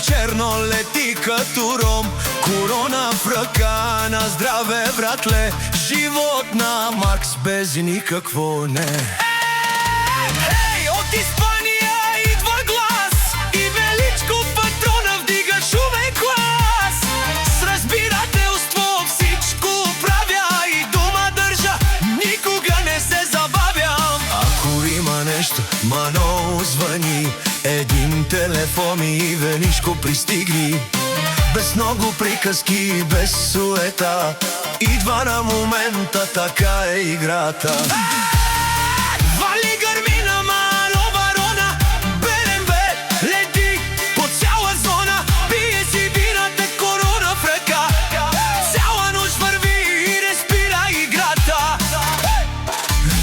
черно лети като ром. Корона в ръка, на здраве, братле. Живот на Маркс без никакво не. Ей, от Испания идва глас и Величко патрона вдига шумен клас. С разбирателство всичко правя и дума държа, никога не се забавям. Ако има нещо, Мано звъни, един телефон и Величко пристигни. Без много приказки, без суета, идва на момента, така е играта. Вали гърми на Мано барона, БМВ лети по цяла зона. Пие си вината, корона в ръка, цяла нощ върви и не спира играта.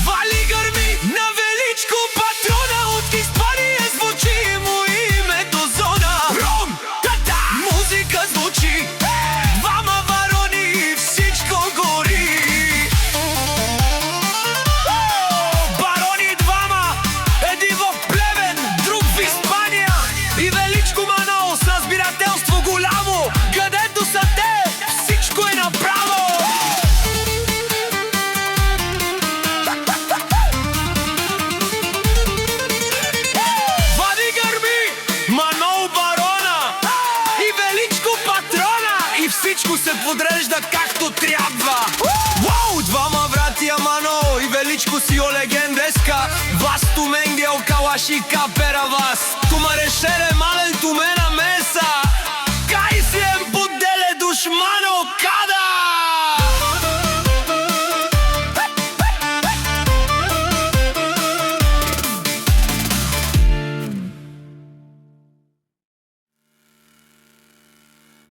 Вали гърми на Величко патрона, от Испания звучи му името Зона. Ром, тата, музика звучи, двама варони и всичко гори. Барони двама, един в Плевен, друг в Испания. И Величко Мано с разбирателство голямо, където са те, всичко е направо. Вади гърми Мано барона и Величко патрона, и всичко се подрежда както трябва. Вау, двама братия Мано и Величко си о легендеска. Вас туменгел калаши капера вас. Тумарешере мален тумена меса. Кай си ем поделе душ Мано,